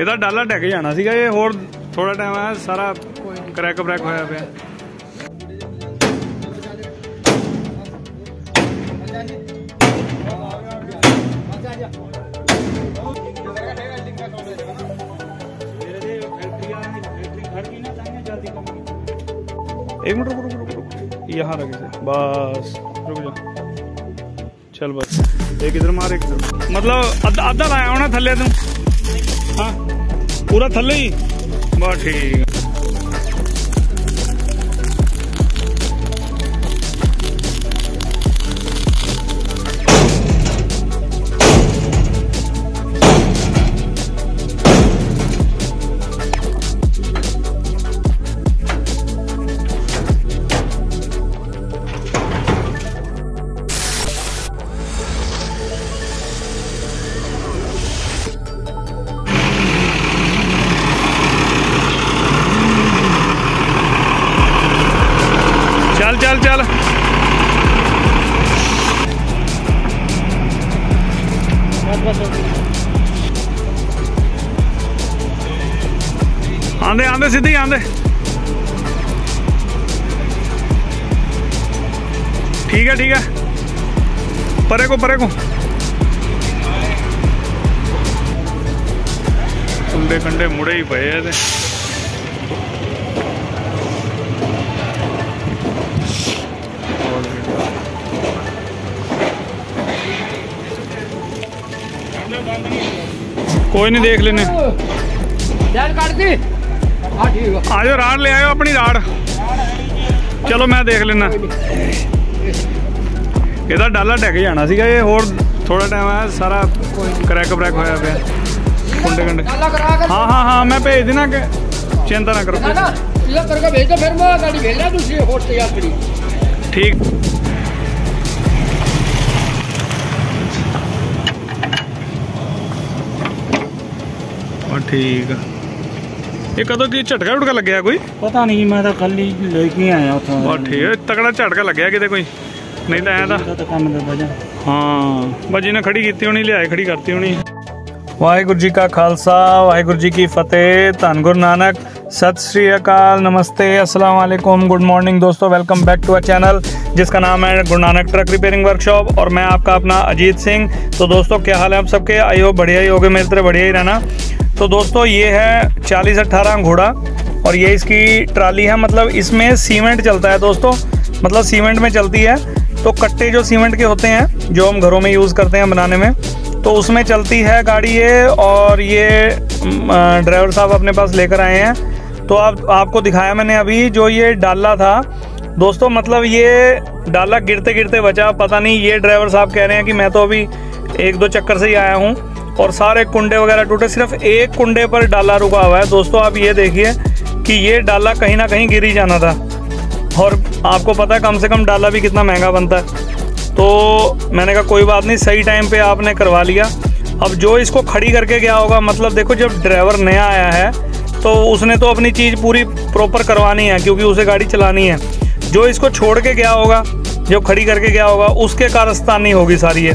ਇਹਦਾ ਡਾਲਾ ਢਹਿ ਜਾਣਾ ਸੀਗਾ। ਇਹ ਹੋਰ ਥੋੜਾ ਟਾਈਮ ਆ ਸਾਰਾ ਕਰੈਕ ਬਰੈਕ ਹੋਇਆ ਪਿਆ। एक मिनट रुक यहाँ रखे थे बस, रुक जा चल बस। एक इधर मार एक इधर, मतलब अद्धा लाया होना थल्ले तुम? हाँ पूरा थल्ले ही बस ठीक है। चल चल चल आंदे आंदे सीधी आंदे। ठीक है परे को कुंडे कंडे मुड़े ही पे है। कोई नहीं देख लेने। आजो राड ले आयो अपनी राड। चलो मैं देख लेना। ਇਹਦਾ ਡਾਲਾ ਢਹਿ ਜਾਣਾ ਸੀਗਾ। ਇਹ ਹੋਰ थोड़ा टाइम है सारा क्रैक ब्रैक होया पे कुंडे कंडे। हाँ हाँ हाँ मैं भेज देना, चिंता ना करो। ठीक ठीक है। ये कदों की झटका झुटका लग गया कोई पता नहीं, मैं तो कल ही लेके आया था। ठीक है, तगड़ा झटका लग गया किते कोई नहीं तो ऐसा हाँ बजी ने खड़ी की होनी, लिया खड़ी करती होनी। वाहिगुरु जी का खालसा वाहिगुरु जी की फतेह। धन गुरु नानक। सत श्री अकाल, नमस्ते, अस्सलाम वालेकुम, गुड मॉर्निंग दोस्तों। Welcome back to a channel जिसका नाम है Guru Nanak truck repairing workshop और मैं आपका अपना अजीत सिंह। तो दोस्तों क्या हाल है आप सबके? आई हो बढ़िया ही होगे, मेरी तरह बढ़िया ही रहना। तो दोस्तों ये है 4018 घोड़ा और ये इसकी ट्राली है। मतलब इसमें सीमेंट चलता है दोस्तों, मतलब सीमेंट में चलती है। तो कट्टे जो सीमेंट के होते हैं जो हम घरों में यूज़ करते हैं बनाने में, तो उसमें चलती है गाड़ी ये। और ये ड्राइवर साहब अपने पास लेकर आए हैं। तो आपको दिखाया मैंने अभी जो ये डाला था दोस्तों, मतलब ये डाला गिरते गिरते बचा। पता नहीं, ये ड्राइवर साहब कह रहे हैं कि मैं तो अभी 1-2 चक्कर से ही आया हूँ और सारे कुंडे वगैरह टूटे, सिर्फ एक कुंडे पर डाला रुका हुआ है। दोस्तों आप ये देखिए कि ये डाला कहीं ना कहीं गिर ही जाना था। और आपको पता है कम से कम डाला भी कितना महंगा बनता है। तो मैंने कहा कोई बात नहीं, सही टाइम पे आपने करवा लिया। अब जो इसको खड़ी करके गया होगा, मतलब देखो जब ड्राइवर नया आया है तो उसने तो अपनी चीज़ पूरी प्रॉपर करवानी है क्योंकि उसे गाड़ी चलानी है। जो इसको छोड़ के गया होगा, जो खड़ी करके गया होगा, उसके कारस्तानी होगी सारी ये।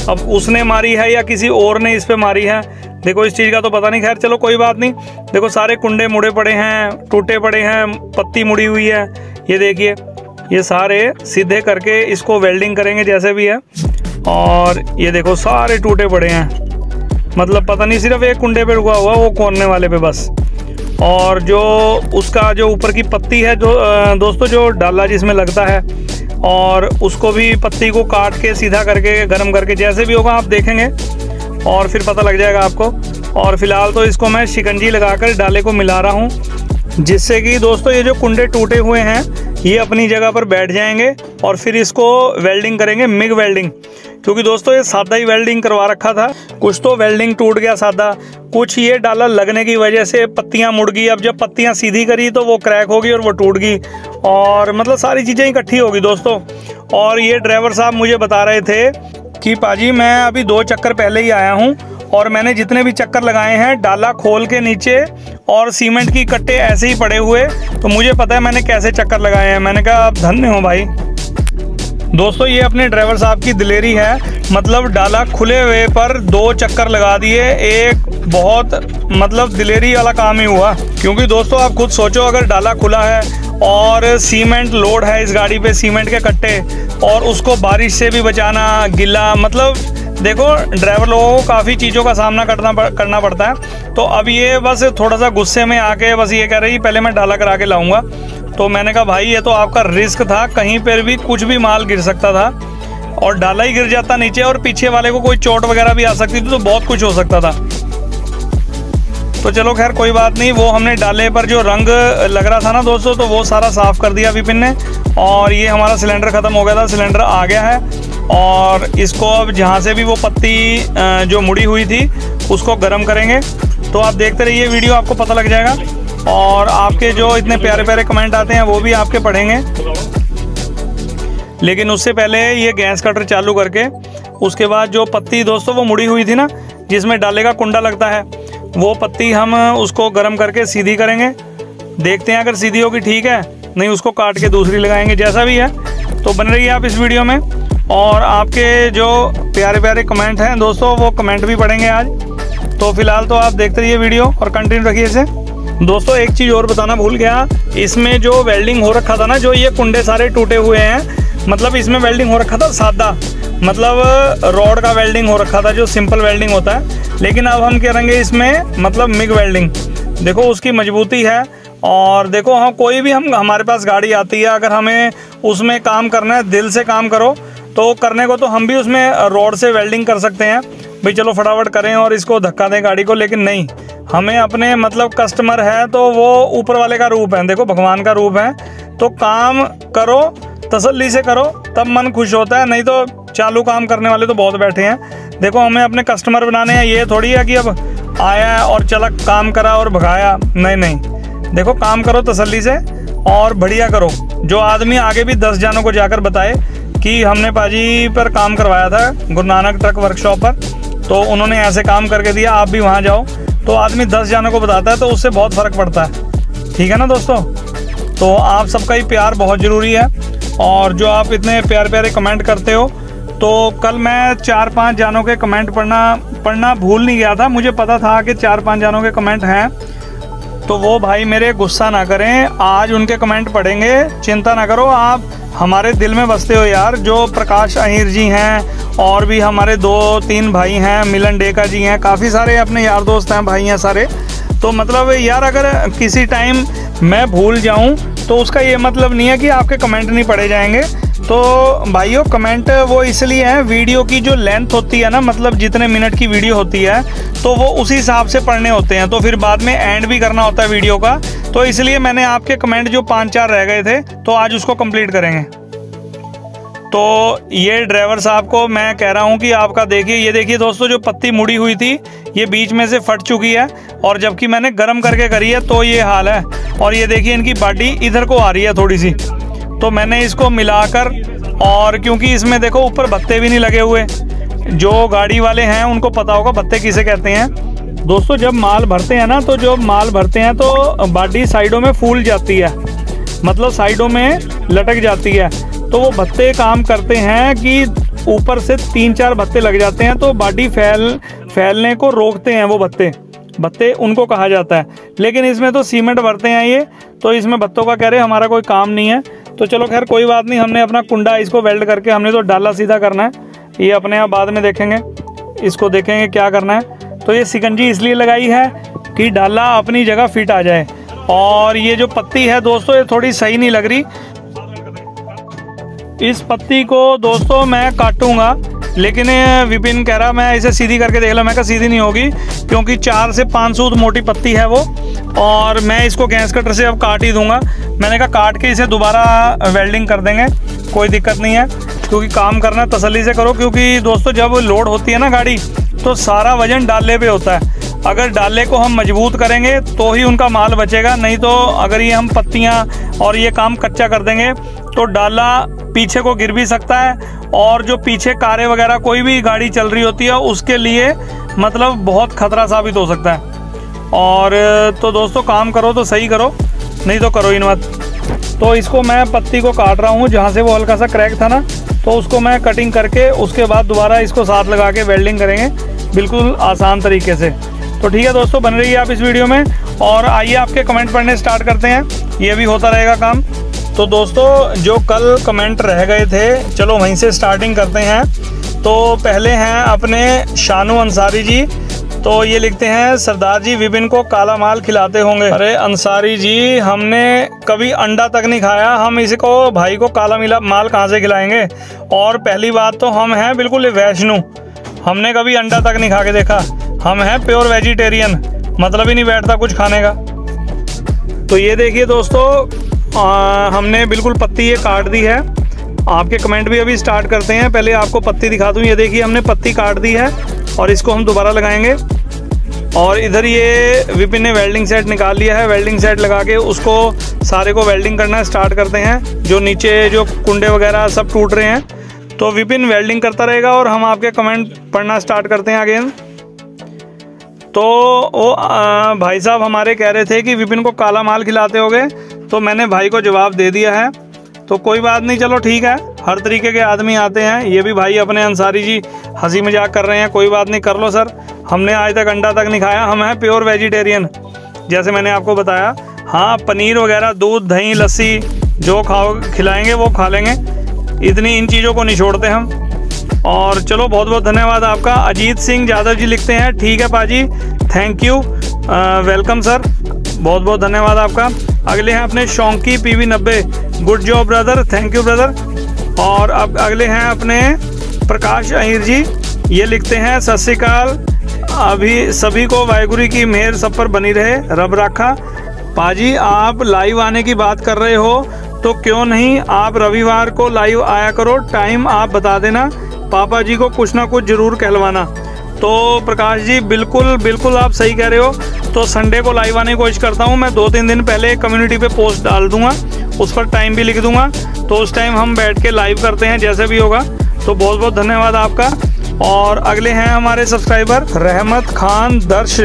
अब उसने मारी है या किसी और ने इस पे मारी है, देखो इस चीज़ का तो पता नहीं। खैर चलो कोई बात नहीं। देखो सारे कुंडे मुड़े पड़े हैं, टूटे पड़े हैं, पत्ती मुड़ी हुई है। ये देखिए ये सारे सीधे करके इसको वेल्डिंग करेंगे जैसे भी है। और ये देखो सारे टूटे पड़े हैं, मतलब पता नहीं सिर्फ एक कुंडे पे रुका हुआ वो कोरने वाले पे बस। और जो उसका जो ऊपर की पत्ती है जो दोस्तों जो डाला जिसमें लगता है, और उसको भी पत्ती को काट के सीधा करके गर्म करके जैसे भी होगा आप देखेंगे और फिर पता लग जाएगा आपको। और फिलहाल तो इसको मैं शिकंजी लगाकर डाले को मिला रहा हूँ, जिससे कि दोस्तों ये जो कुंडे टूटे हुए हैं ये अपनी जगह पर बैठ जाएंगे। और फिर इसको वेल्डिंग करेंगे, मिग वेल्डिंग। क्योंकि दोस्तों ये सादा ही वेल्डिंग करवा रखा था, कुछ तो वेल्डिंग टूट गया सादा, कुछ ये डाला लगने की वजह से पत्तियां मुड़ गई। अब जब पत्तियां सीधी करी तो वो क्रैक होगी और वो टूट गई, और मतलब सारी चीज़ें इकट्ठी होगी दोस्तों। और ये ड्राइवर साहब मुझे बता रहे थे कि पाजी मैं अभी 2 चक्कर पहले ही आया हूँ और मैंने जितने भी चक्कर लगाए हैं डाला खोल के नीचे और सीमेंट की कट्टे ऐसे ही पड़े हुए, तो मुझे पता है मैंने कैसे चक्कर लगाए हैं। मैंने कहा आप धन्य हो भाई, दोस्तों ये अपने ड्राइवर साहब की दिलेरी है, मतलब डाला खुले हुए पर 2 चक्कर लगा दिए। एक बहुत मतलब दिलेरी वाला काम ही हुआ, क्योंकि दोस्तों आप खुद सोचो, अगर डाला खुला है और सीमेंट लोड है इस गाड़ी पे, सीमेंट के कट्टे, और उसको बारिश से भी बचाना, गिला, मतलब देखो ड्राइवर लोगों को काफ़ी चीज़ों का सामना करना पड़ता है। तो अब ये बस थोड़ा सा गुस्से में आके बस ये कह रही पहले मैं डाला करा के लाऊंगा। तो मैंने कहा भाई ये तो आपका रिस्क था, कहीं पर भी कुछ भी माल गिर सकता था, और डाला ही गिर जाता नीचे और पीछे वाले को कोई चोट वगैरह भी आ सकती थी, तो बहुत कुछ हो सकता था। तो चलो खैर कोई बात नहीं, वो हमने डाले पर जो रंग लग रहा था ना दोस्तों, तो वो सारा साफ़ कर दिया विपिन ने। और ये हमारा सिलेंडर ख़त्म हो गया था, सिलेंडर आ गया है। और इसको अब जहाँ से भी वो पत्ती जो मुड़ी हुई थी उसको गर्म करेंगे। तो आप देखते रहिए वीडियो, आपको पता लग जाएगा। और आपके जो इतने प्यारे प्यारे कमेंट आते हैं वो भी आपके पढ़ेंगे। लेकिन उससे पहले ये गैस कटर चालू करके उसके बाद जो पत्ती दोस्तों वो मुड़ी हुई थी ना, जिसमें डाले का कुंडा लगता है, वो पत्ती हम उसको गर्म करके सीधी करेंगे। देखते हैं अगर सीधी होगी ठीक है, नहीं उसको काट के दूसरी लगाएंगे, जैसा भी है। तो बन रही है आप इस वीडियो में। और आपके जो प्यारे प्यारे कमेंट हैं दोस्तों, वो कमेंट भी पढ़ेंगे आज। तो फिलहाल तो आप देखते रहिए वीडियो और कंटिन्यू रखिए इसे। दोस्तों एक चीज़ और बताना भूल गया, इसमें जो वेल्डिंग हो रखा था ना, जो ये कुंडे सारे टूटे हुए हैं, मतलब इसमें वेल्डिंग हो रखा था सादा, मतलब रॉड का वेल्डिंग हो रखा था, जो सिंपल वेल्डिंग होता है। लेकिन अब हम करेंगे इसमें मतलब मिग वेल्डिंग। देखो उसकी मजबूती है। और देखो हाँ, कोई भी हमारे पास गाड़ी आती है, अगर हमें उसमें काम करना है, दिल से काम करो तो करने को तो हम भी उसमें रॉड से वेल्डिंग कर सकते हैं भाई, चलो फटाफट करें और इसको धक्का दें गाड़ी को। लेकिन नहीं, हमें अपने मतलब कस्टमर है तो वो ऊपर वाले का रूप है, देखो भगवान का रूप है। तो काम करो, तसल्ली से करो, तब मन खुश होता है। नहीं तो चालू काम करने वाले तो बहुत बैठे हैं। देखो हमें अपने कस्टमर बनाने हैं, ये थोड़ी है कि अब आया और चला काम करा और भगाया। नहीं नहीं, देखो काम करो तसल्ली से और बढ़िया करो। जो आदमी आगे भी 10 जानों को जाकर बताए कि हमने पाजी पर काम करवाया था गुरु नानक ट्रक वर्कशॉप पर, तो उन्होंने ऐसे काम करके दिया, आप भी वहाँ जाओ, तो आदमी 10 जानों को बताता है, तो उससे बहुत फ़र्क पड़ता है। ठीक है ना दोस्तों। तो आप सबका ही प्यार बहुत ज़रूरी है। और जो आप इतने प्यारे प्यारे कमेंट करते हो, तो कल मैं 4-5 जानों के कमेंट पढ़ना भूल नहीं गया था। मुझे पता था कि 4-5 जानों के कमेंट हैं, तो वो भाई मेरे गुस्सा ना करें, आज उनके कमेंट पढ़ेंगे, चिंता ना करो। आप हमारे दिल में बसते हो यार। जो प्रकाश अहिर जी हैं और भी हमारे 2-3 भाई हैं, मिलन डेका जी हैं, काफ़ी सारे अपने यार दोस्त हैं, भाई हैं सारे। तो मतलब यार अगर किसी टाइम मैं भूल जाऊं तो उसका ये मतलब नहीं है कि आपके कमेंट नहीं पढ़े जाएंगे। तो भाइयों कमेंट वो इसलिए है, वीडियो की जो लेंथ होती है ना, मतलब जितने मिनट की वीडियो होती है, तो वो उसी हिसाब से पढ़ने होते हैं। तो फिर बाद में एंड भी करना होता है वीडियो का। तो इसलिए मैंने आपके कमेंट जो 5-4 रह गए थे, तो आज उसको कंप्लीट करेंगे। तो ये ड्राइवर साहब को मैं कह रहा हूँ कि आपका देखिए, ये देखिए दोस्तों, जो पत्ती मुड़ी हुई थी ये बीच में से फट चुकी है, और जबकि मैंने गर्म करके करी है तो ये हाल है। और ये देखिए इनकी बॉडी इधर को आ रही है थोड़ी सी। तो मैंने इसको मिलाकर, और क्योंकि इसमें देखो ऊपर भत्ते भी नहीं लगे हुए, जो गाड़ी वाले हैं उनको पता होगा भत्ते किसे कहते हैं। दोस्तों जब माल भरते हैं ना, तो जो माल भरते हैं तो बॉडी साइडों में फूल जाती है, मतलब साइडों में लटक जाती है। तो वो भत्ते काम करते हैं कि ऊपर से 3-4 भत्ते लग जाते हैं, तो बॉडी फैलने को रोकते हैं। वो भत्ते उनको कहा जाता है। लेकिन इसमें तो सीमेंट भरते हैं ये, तो इसमें भत्तों का कह रहे हमारा कोई काम नहीं है। तो चलो खैर कोई बात नहीं, हमने अपना कुंडा इसको वेल्ड करके हमने तो डाला सीधा करना है। ये अपने आप बाद में देखेंगे, इसको देखेंगे क्या करना है। तो ये सिकंजी इसलिए लगाई है कि डाला अपनी जगह फिट आ जाए। और ये जो पत्ती है दोस्तों, ये थोड़ी सही नहीं लग रही। इस पत्ती को दोस्तों मैं काटूंगा, लेकिन विपिन कह रहा मैं इसे सीधी करके देख लो। मैं कहा सीधी नहीं होगी, क्योंकि 4 से 5 सूत मोटी पत्ती है वो, और मैं इसको गैस कटर से अब काट ही दूंगा। मैंने कहा काट के इसे दोबारा वेल्डिंग कर देंगे, कोई दिक्कत नहीं है। क्योंकि काम करना तसल्ली से करो, क्योंकि दोस्तों जब लोड होती है ना गाड़ी, तो सारा वजन डाले पे होता है। अगर डाले को हम मजबूत करेंगे तो ही उनका माल बचेगा, नहीं तो अगर ये हम पत्तियाँ और ये काम कच्चा कर देंगे तो डाला पीछे को गिर भी सकता है। और जो पीछे कारें वगैरह कोई भी गाड़ी चल रही होती है उसके लिए मतलब बहुत खतरा साबित हो सकता है। और तो दोस्तों काम करो तो सही करो, नहीं तो करो ही मत। तो इसको मैं पत्ती को काट रहा हूँ, जहाँ से वो हल्का सा क्रैक था ना, तो उसको मैं कटिंग करके उसके बाद दोबारा इसको साथ लगा के वेल्डिंग करेंगे बिल्कुल आसान तरीके से। तो ठीक है दोस्तों, बन रही है आप इस वीडियो में, और आइए आपके कमेंट पढ़ने स्टार्ट करते हैं, ये भी होता रहेगा काम। तो दोस्तों जो कल कमेंट रह गए थे, चलो वहीं से स्टार्टिंग करते हैं। तो पहले हैं अपने शानू अंसारी जी, तो ये लिखते हैं सरदार जी विपिन को काला माल खिलाते होंगे। अरे अंसारी जी, हमने कभी अंडा तक नहीं खाया, हम इसको भाई को काला माल कहाँ से खिलाएंगे। और पहली बात तो हम हैं बिल्कुल वैष्णु, हमने कभी अंडा तक नहीं खा के देखा, हम हैं प्योर वेजिटेरियन, मतलब ही नहीं बैठता कुछ खाने का। तो ये देखिए दोस्तों, हमने बिल्कुल पत्ती ये काट दी है। आपके कमेंट भी अभी स्टार्ट करते हैं, पहले आपको पत्ती दिखा दूं। ये देखिए हमने पत्ती काट दी है और इसको हम दोबारा लगाएंगे। और इधर ये विपिन ने वेल्डिंग सेट निकाल लिया है, वेल्डिंग सेट लगा के उसको सारे को वेल्डिंग करना स्टार्ट करते हैं। जो नीचे जो कुंडे वगैरह सब टूट रहे हैं, तो विपिन वेल्डिंग करता रहेगा और हम आपके कमेंट पढ़ना स्टार्ट करते हैं अगेन। तो वो भाई साहब हमारे कह रहे थे कि विपिन को काला माल खिलाते होगे, तो मैंने भाई को जवाब दे दिया है। तो कोई बात नहीं, चलो ठीक है, हर तरीके के आदमी आते हैं। ये भी भाई अपने अंसारी जी हंसी मजाक कर रहे हैं, कोई बात नहीं, कर लो सर, हमने आज तक अंडा तक नहीं खाया, हम हैं प्योर वेजिटेरियन जैसे मैंने आपको बताया। हाँ, पनीर वगैरह, दूध, दही, लस्सी जो खाओ खिलाएंगे वो खा लेंगे, इतनी इन चीज़ों को नहीं छोड़ते हम। और चलो बहुत बहुत धन्यवाद आपका। अजीत सिंह यादव जी लिखते हैं ठीक है पाजी, थैंक यू, वेलकम सर, बहुत बहुत धन्यवाद आपका। अगले हैं अपने शौकी PV 90, good job brother, thank you brother. और अब अगले हैं अपने प्रकाश अहिर जी, ये लिखते हैं सत श्री अकाल, अभी सभी को वाहेगुरु की मेहर सब पर बनी रहे, रब राखा। पाजी आप लाइव आने की बात कर रहे हो, तो क्यों नहीं आप रविवार को लाइव आया करो, टाइम आप बता देना, पापा जी को कुछ ना कुछ जरूर कहलवाना। तो प्रकाश जी बिल्कुल बिल्कुल आप सही कह रहे हो। तो संडे को लाइव आने की कोशिश करता हूँ मैं, 2-3 दिन पहले कम्युनिटी पे पोस्ट डाल दूंगा, उस पर टाइम भी लिख दूंगा, तो उस टाइम हम बैठ के लाइव करते हैं जैसे भी होगा। तो बहुत बहुत धन्यवाद आपका। और अगले हैं हमारे सब्सक्राइबर रहमत खान दर्श,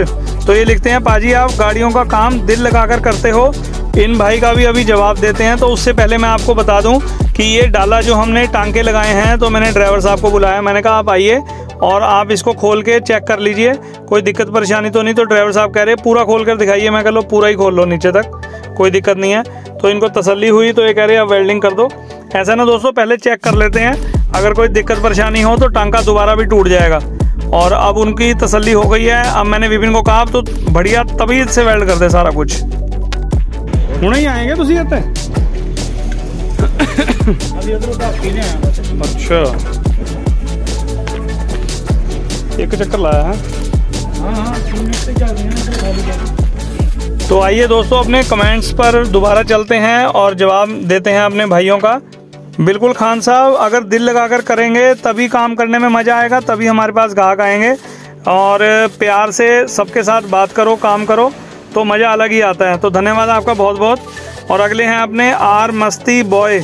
तो ये लिखते हैं पाजी आप गाड़ियों का काम दिल लगाकर करते हो। इन भाई का भी अभी जवाब देते हैं। तो उससे पहले मैं आपको बता दूं कि ये डाला जो हमने टांके लगाए हैं, तो मैंने ड्राइवर साहब को बुलाया, मैंने कहा आप आइए और आप इसको खोल के चेक कर लीजिए, कोई दिक्कत परेशानी तो नहीं। तो ड्राइवर साहब कह रहे पूरा खोल कर दिखाइए, मैं कह लो पूरा ही खोल लो नीचे तक, कोई दिक्कत नहीं है। तो इनको तसल्ली हुई, तो ये कह रहे अब वेल्डिंग कर दो। ऐसा ना दोस्तों, पहले चेक कर लेते हैं, अगर कोई दिक्कत परेशानी हो तो टांका दोबारा भी टूट जाएगा। और अब उनकी तसल्ली हो गई है। अब मैंने विपिन को कहा तो बढ़िया तभी से वेल्ड कर दे सारा कुछ। हुणे ही आएंगे तुसी इत्थे? अच्छा, एक चक्कर लाया है। तो आइए दोस्तों अपने कमेंट्स पर दोबारा चलते हैं और जवाब देते हैं अपने भाइयों का। बिल्कुल खान साहब, अगर दिल लगाकर करेंगे तभी काम करने में मज़ा आएगा, तभी हमारे पास ग्राहक आएंगे। और प्यार से सबके साथ बात करो, काम करो, तो मज़ा अलग ही आता है। तो धन्यवाद आपका बहुत बहुत। और अगले हैं अपने आर मस्ती बॉय,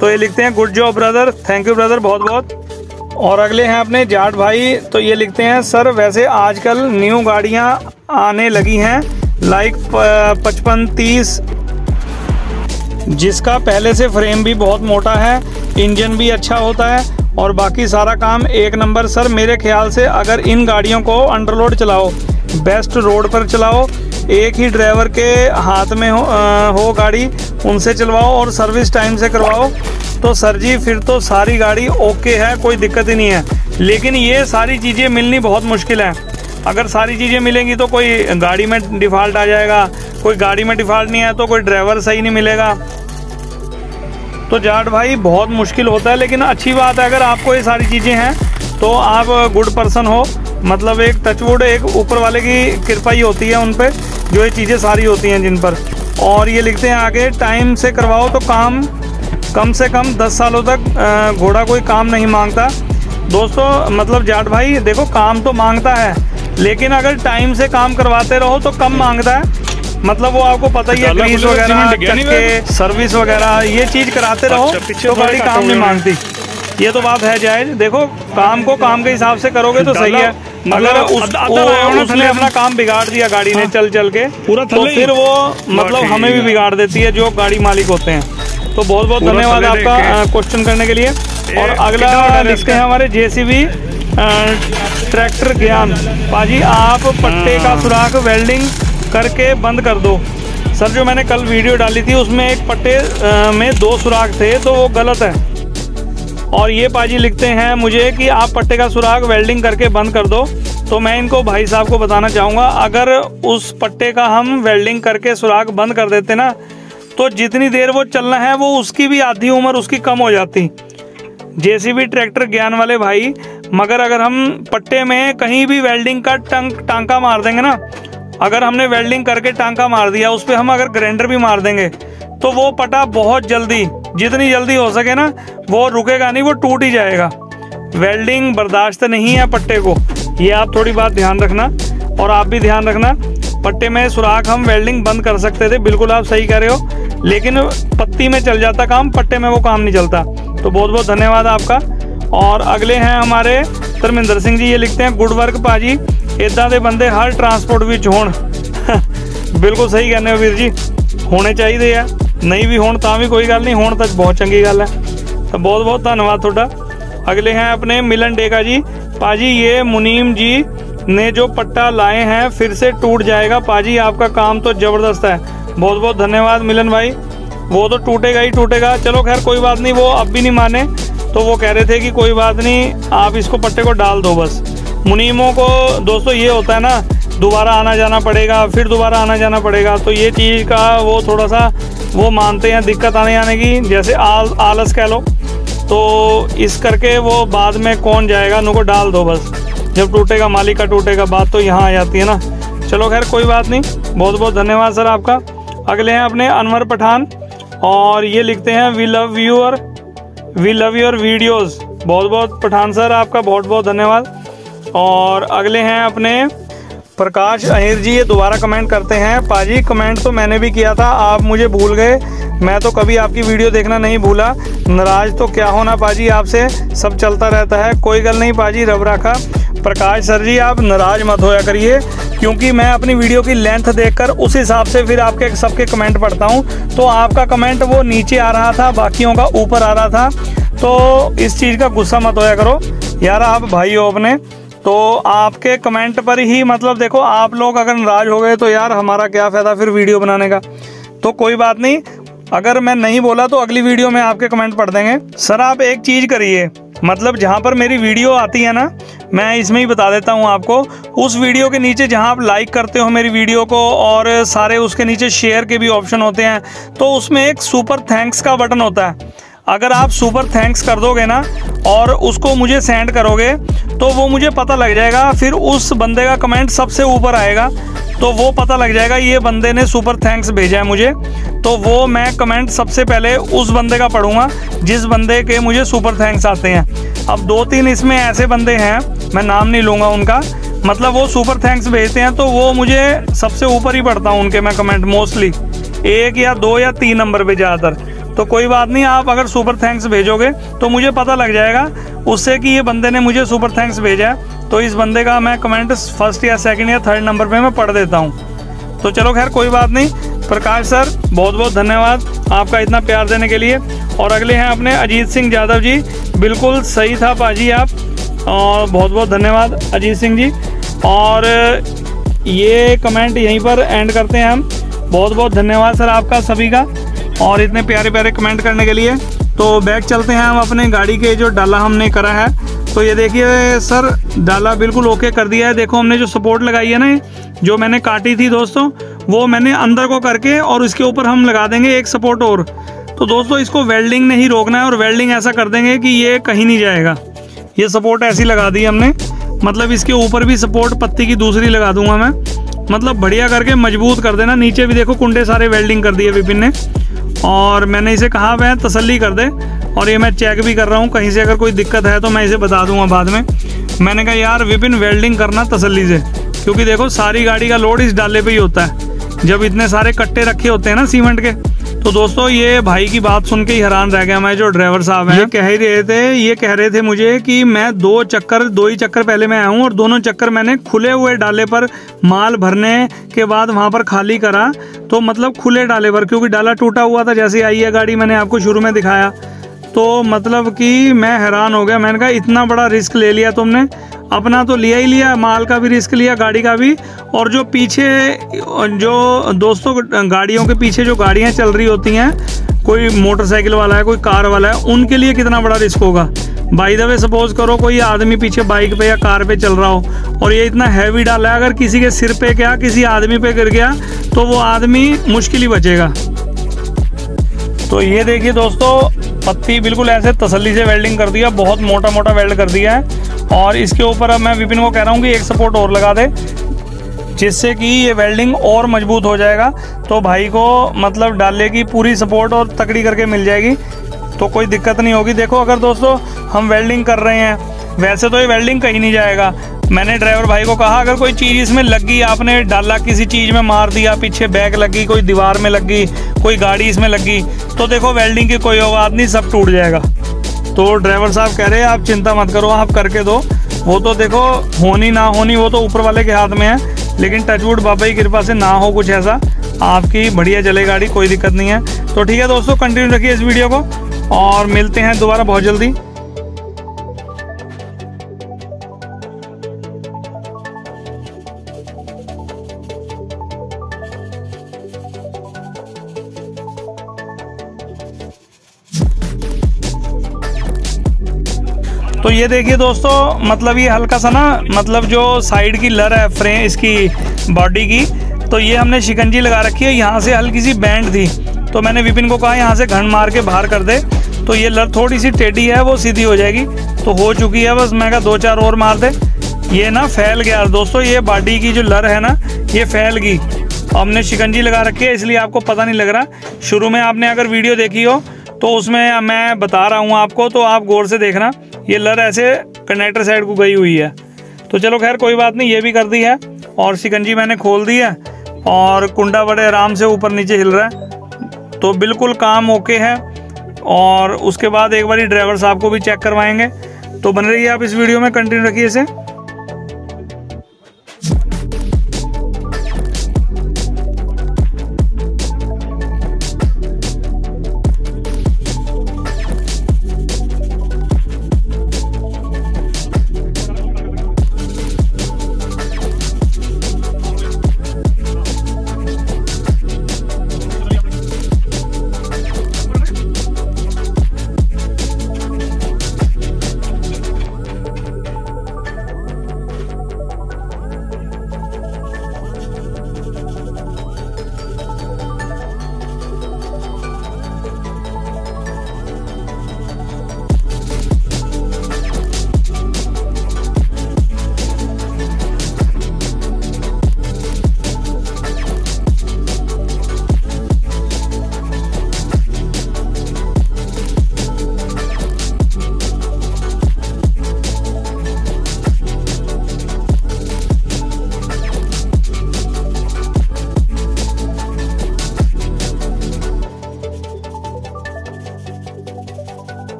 तो ये लिखते हैं good job brother, thank you brother, बहुत बहुत। और अगले हैं अपने जाट भाई, तो ये लिखते हैं सर वैसे आजकल न्यू गाड़ियाँ आने लगी हैं, लाइक 55-30, जिसका पहले से फ्रेम भी बहुत मोटा है, इंजन भी अच्छा होता है और बाकी सारा काम एक नंबर। सर मेरे ख्याल से अगर इन गाड़ियों को अंडरलोड चलाओ, बेस्ट रोड पर चलाओ, एक ही ड्राइवर के हाथ में हो गाड़ी, उनसे चलवाओ और सर्विस टाइम से करवाओ, तो सर जी फिर तो सारी गाड़ी ओके है, कोई दिक्कत ही नहीं है। लेकिन ये सारी चीज़ें मिलनी बहुत मुश्किल है। अगर सारी चीज़ें मिलेंगी तो कोई गाड़ी में डिफ़ॉल्ट आ जाएगा, कोई गाड़ी में डिफ़ॉल्ट नहीं है तो कोई ड्राइवर सही नहीं मिलेगा। तो जाट भाई बहुत मुश्किल होता है, लेकिन अच्छी बात है अगर आपको ये सारी चीज़ें हैं तो आप गुड पर्सन हो, मतलब एक टचवुड, एक ऊपर वाले की कृपा ही होती है उन पर, जो ये चीज़ें सारी होती हैं जिन पर। और ये लिखते हैं आगे, टाइम से करवाओ तो काम कम से कम 10 सालों तक घोड़ा कोई काम नहीं मांगता। दोस्तों मतलब जाट भाई देखो, काम तो मांगता है, लेकिन अगर टाइम से काम करवाते रहो तो कम मांगता है। मतलब वो आपको पता ही है, ग्रीस वगैरह, चक्के, सर्विस वगैरह, ये चीज़ कराते रहो तो गाड़ी काम नहीं मांगती। ये तो बात है जायज। देखो काम को काम के हिसाब से करोगे तो सही है, अगर उसने अपना काम बिगाड़ दिया गाड़ी ने चल चल के पूरा, तो फिर वो मतलब हमें भी बिगाड़ देती है जो गाड़ी मालिक होते हैं। तो बहुत बहुत धन्यवाद आपका क्वेश्चन करने के लिए। और अगला लिखते हैं हमारे JCB ट्रैक्टर ज्ञान। पाजी आप पट्टे का सुराख वेल्डिंग करके बंद कर दो। सर जो मैंने कल वीडियो डाली थी उसमें एक पट्टे में 2 सुराख थे, तो वो गलत है। और ये पाजी लिखते हैं मुझे कि आप पट्टे का सुराख वेल्डिंग करके बंद कर दो। तो मैं इनको भाई साहब को बताना चाहूँगा, अगर उस पट्टे का हम वेल्डिंग करके सुराख बंद कर देते ना, तो जितनी देर वो चलना है वो उसकी भी आधी उम्र उसकी कम हो जाती। JCB ट्रैक्टर ज्ञान वाले भाई, मगर अगर हम पट्टे में कहीं भी वेल्डिंग का टांका मार देंगे ना, अगर हमने वेल्डिंग करके टांका मार दिया, उस पर हम अगर ग्राइंडर भी मार देंगे, तो वो पट्टा बहुत जल्दी, जितनी जल्दी हो सके ना, वो रुकेगा नहीं, वो टूट ही जाएगा। वेल्डिंग बर्दाश्त नहीं है पट्टे को, ये आप थोड़ी बात ध्यान रखना। और आप भी ध्यान रखना, पट्टे में सुराख हम वेल्डिंग बंद कर सकते थे, बिल्कुल आप सही कह रहे हो, लेकिन पत्ती में चल जाता काम, पट्टे में वो काम नहीं चलता। तो बहुत बहुत धन्यवाद आपका। और अगले हैं हमारे धर्मेंद्र सिंह जी, ये लिखते हैं गुड वर्क पाजी, इदा के बंदे हर ट्रांसपोर्ट विच होण। बिल्कुल सही कहने हो वीर जी, होने चाहिए है, नहीं भी होण तां भी कोई गल नहीं, होण तक बहुत चंगी गल है। तो बहुत बहुत धन्यवाद थोड़ा। अगले हैं अपने मिलन डेका जी। पाजी ये मुनीम जी ने जो पट्टा लाए हैं फिर से टूट जाएगा पाजी, आपका काम तो ज़बरदस्त है। बहुत बहुत धन्यवाद मिलन भाई, वो तो टूटेगा ही टूटेगा। चलो खैर कोई बात नहीं, वो अब भी नहीं माने, तो वो कह रहे थे कि कोई बात नहीं, आप इसको पट्टे को डाल दो बस। मुनीमों को दोस्तों ये होता है ना, दोबारा आना जाना पड़ेगा, फिर दोबारा आना जाना पड़ेगा, तो ये चीज़ का वो थोड़ा सा वो मानते हैं दिक्कत आने की, जैसे आलस कह लो, तो इस करके वो बाद में कौन जाएगा, उनको डाल दो बस, जब टूटेगा मालिक का टूटेगा, बात तो यहाँ आ जाती है ना। चलो खैर कोई बात नहीं, बहुत बहुत धन्यवाद सर आपका। अगले हैं अपने अनवर पठान, और ये लिखते हैं वी लव योर वीडियोज़। बहुत बहुत पठान सर आपका बहुत बहुत धन्यवाद। और अगले हैं अपने प्रकाश अहिर जी, ये दोबारा कमेंट करते हैं पाजी कमेंट तो मैंने भी किया था, आप मुझे भूल गए, मैं तो कभी आपकी वीडियो देखना नहीं भूला, नाराज तो क्या होना पाजी, आपसे सब चलता रहता है, कोई गल नहीं पाजी, रब रखा। प्रकाश सर जी आप नाराज मत होया करिए, क्योंकि मैं अपनी वीडियो की लेंथ देखकर उस हिसाब से फिर आपके सबके कमेंट पढ़ता हूँ। तो आपका कमेंट वो नीचे आ रहा था, बाकियों का ऊपर आ रहा था, तो इस चीज़ का गुस्सा मत होया करो यार, आप भाई हो अपने, तो आपके कमेंट पर ही मतलब देखो, आप लोग अगर नाराज हो गए तो यार हमारा क्या फ़ायदा फिर वीडियो बनाने का। तो कोई बात नहीं, अगर मैं नहीं बोला तो अगली वीडियो में आपके कमेंट पढ़ देंगे। सर आप एक चीज़ करिए, मतलब जहाँ पर मेरी वीडियो आती है ना, मैं इसमें ही बता देता हूँ आपको, उस वीडियो के नीचे जहाँ आप लाइक करते हो मेरी वीडियो को, और सारे उसके नीचे शेयर के भी ऑप्शन होते हैं, तो उसमें एक सुपर थैंक्स का बटन होता है। अगर आप सुपर थैंक्स कर दोगे ना और उसको मुझे सेंड करोगे, तो वो मुझे पता लग जाएगा, फिर उस बंदे का कमेंट सबसे ऊपर आएगा, तो वो पता लग जाएगा ये बंदे ने सुपर थैंक्स भेजा है मुझे, तो वो मैं कमेंट सबसे पहले उस बंदे का पढ़ूंगा जिस बंदे के मुझे सुपर थैंक्स आते हैं। अब 2-3 इसमें ऐसे बंदे हैं, मैं नाम नहीं लूँगा उनका, मतलब वो सुपर थैंक्स भेजते हैं, तो वो मुझे सबसे ऊपर ही पढ़ता हूँ उनके मैं कमेंट, मोस्टली 1 या 2 या 3 नंबर पे ज़्यादातर। तो कोई बात नहीं, आप अगर सुपर थैंक्स भेजोगे तो मुझे पता लग जाएगा उससे कि ये बंदे ने मुझे सुपर थैंक्स भेजा है, तो इस बंदे का मैं कमेंट फर्स्ट या सेकंड या थर्ड नंबर पे मैं पढ़ देता हूँ। तो चलो खैर कोई बात नहीं। प्रकाश सर बहुत बहुत धन्यवाद आपका इतना प्यार देने के लिए। और अगले हैं अपने अजीत सिंह यादव जी, बिल्कुल सही था पाजी आप, और बहुत बहुत धन्यवाद अजीत सिंह जी। और ये कमेंट यहीं पर एंड करते हैं हम। बहुत बहुत धन्यवाद सर आपका सभी का, और इतने प्यारे प्यारे कमेंट करने के लिए। तो बैक चलते हैं हम अपने गाड़ी के जो डाला हमने करा है, तो ये देखिए सर डाला बिल्कुल ओके कर दिया है। देखो हमने जो सपोर्ट लगाई है ना, जो मैंने काटी थी दोस्तों, वो मैंने अंदर को करके और इसके ऊपर हम लगा देंगे एक सपोर्ट और। तो दोस्तों इसको वेल्डिंग नहीं रोकना है, और वेल्डिंग ऐसा कर देंगे कि ये कहीं नहीं जाएगा। ये सपोर्ट ऐसी लगा दी हमने, मतलब इसके ऊपर भी सपोर्ट पत्ती की दूसरी लगा दूंगा मैं, मतलब बढ़िया करके मजबूत कर देना। नीचे भी देखो कुंडे सारे वेल्डिंग कर दिए विपिन ने, और मैंने इसे कहा वह तसल्ली कर दे, और ये मैं चेक भी कर रहा हूँ, कहीं से अगर कोई दिक्कत है तो मैं इसे बता दूंगा बाद में। मैंने कहा यार विपिन वेल्डिंग करना तसल्ली से, क्योंकि देखो सारी गाड़ी का लोड इस डाले पे ही होता है। जब इतने सारे कट्टे रखे होते हैं ना सीमेंट के, तो दोस्तों ये भाई की बात सुन के ही हैरान रह गया मैं, जो ड्राइवर साहब हैं। ये कह रहे थे मुझे कि मैं दो ही चक्कर पहले मैं आया हूँ और दोनों चक्कर मैंने खुले हुए डाले पर माल भरने के बाद वहाँ पर खाली करा। तो मतलब खुले डाले पर, क्योंकि डाला टूटा हुआ था जैसे आई है गाड़ी, मैंने आपको शुरू में दिखाया। तो मतलब कि मैं हैरान हो गया। मैंने कहा इतना बड़ा रिस्क ले लिया तुमने, अपना तो लिया ही लिया, माल का भी रिस्क लिया, गाड़ी का भी, और जो पीछे जो दोस्तों गाड़ियों के पीछे जो गाड़ियां चल रही होती हैं, कोई मोटरसाइकिल वाला है, कोई कार वाला है, उनके लिए कितना बड़ा रिस्क होगा। बाय द वे सपोज करो कोई आदमी पीछे बाइक पे या कार पे चल रहा हो और ये इतना हैवी डाला है, अगर किसी के सिर पे क्या किसी आदमी पे गिर गया तो वो आदमी मुश्किल ही बचेगा। तो ये देखिए दोस्तों, पत्ती बिल्कुल ऐसे तसल्ली से वेल्डिंग कर दिया, बहुत मोटा मोटा वेल्ड कर दिया है। और इसके ऊपर अब मैं विपिन को कह रहा हूँ कि एक सपोर्ट और लगा दे, जिससे कि ये वेल्डिंग और मजबूत हो जाएगा। तो भाई को मतलब डाले की पूरी सपोर्ट और तकड़ी करके मिल जाएगी, तो कोई दिक्कत नहीं होगी। देखो अगर दोस्तों हम वेल्डिंग कर रहे हैं, वैसे तो ये वेल्डिंग कहीं नहीं जाएगा। मैंने ड्राइवर भाई को कहा अगर कोई चीज़ इसमें लग गई, आपने डाला किसी चीज़ में मार दिया, पीछे बैग लग गई, कोई दीवार में लग गई, कोई गाड़ी इसमें लग गई, तो देखो वेल्डिंग की कोई औकात नहीं, सब टूट जाएगा। तो ड्राइवर साहब कह रहे हैं आप चिंता मत करो, आप करके दो। वो तो देखो होनी ना होनी वो तो ऊपर वाले के हाथ में है, लेकिन टचवुड बाबा की कृपा से ना हो कुछ ऐसा, आपकी बढ़िया चले गाड़ी, कोई दिक्कत नहीं है। तो ठीक है दोस्तों, कंटिन्यू रखिए इस वीडियो को और मिलते हैं दोबारा बहुत जल्दी। तो ये देखिए दोस्तों, मतलब ये हल्का सा ना, मतलब जो साइड की लर है फ्रेम इसकी बॉडी की, तो ये हमने शिकंजी लगा रखी है। यहाँ से हल्की सी बैंड थी, तो मैंने विपिन को कहा यहाँ से घन मार के बाहर कर दे, तो ये लर थोड़ी सी टेढ़ी है, वो सीधी हो जाएगी। तो हो चुकी है, बस मैं कहा 2-4 और मार दे। ये ना फैल गया दोस्तों, ये बॉडी की जो लर है ना, ये फैल गई। हमने शिकंजी लगा रखी है, इसलिए आपको पता नहीं लग रहा। शुरू में आपने अगर वीडियो देखी हो तो उसमें मैं बता रहा हूँ आपको, तो आप गौर से देखना, ये लर ऐसे कंडक्टर साइड को गई हुई है। तो चलो खैर कोई बात नहीं, ये भी कर दी है और शिकंजी मैंने खोल दी है और कुंडा बड़े आराम से ऊपर नीचे हिल रहा है, तो बिल्कुल काम ओके है। और उसके बाद एक बार ड्राइवर साहब को भी चेक करवाएंगे। तो बने रहिए आप इस वीडियो में, कंटिन्यू रखिए इसे।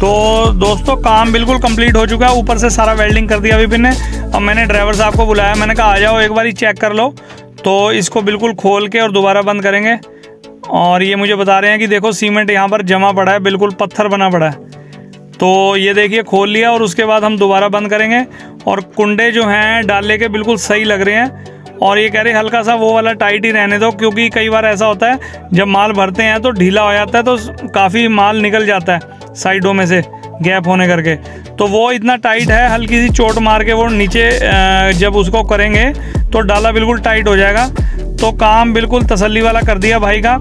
तो दोस्तों काम बिल्कुल कंप्लीट हो चुका है, ऊपर से सारा वेल्डिंग कर दिया विपिन ने। अब मैंने ड्राइवर साहब को बुलाया, मैंने कहा आ जाओ एक बार चेक कर लो। तो इसको बिल्कुल खोल के और दोबारा बंद करेंगे। और ये मुझे बता रहे हैं कि देखो सीमेंट यहाँ पर जमा पड़ा है, बिल्कुल पत्थर बना पड़ा है। तो ये देखिए खोल लिया और उसके बाद हम दोबारा बंद करेंगे। और कुंडे जो हैं डाले के बिल्कुल सही लग रहे हैं। और ये कह रहे हल्का सा वो वाला टाइट ही रहने दो, क्योंकि कई बार ऐसा होता है जब माल भरते हैं तो ढीला हो जाता है, तो काफ़ी माल निकल जाता है साइडों में से गैप होने करके। तो वो इतना टाइट है, हल्की सी चोट मार के वो नीचे जब उसको करेंगे तो डाला बिल्कुल टाइट हो जाएगा। तो काम बिल्कुल तसल्ली वाला कर दिया भाई का।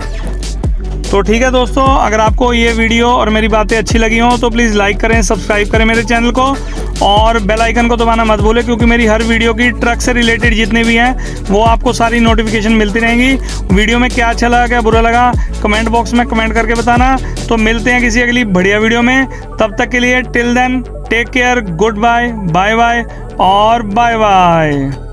तो ठीक है दोस्तों, अगर आपको ये वीडियो और मेरी बातें अच्छी लगी हो तो प्लीज़ लाइक करें, सब्सक्राइब करें मेरे चैनल को और बेल आइकन को दबाना मत भूलें, क्योंकि मेरी हर वीडियो की ट्रक से रिलेटेड जितने भी हैं वो आपको सारी नोटिफिकेशन मिलती रहेंगी। वीडियो में क्या अच्छा लगा क्या बुरा लगा कमेंट बॉक्स में कमेंट करके बताना। तो मिलते हैं किसी अगली बढ़िया वीडियो में, तब तक के लिए till then take care, good bye, bye bye और बाय बाय।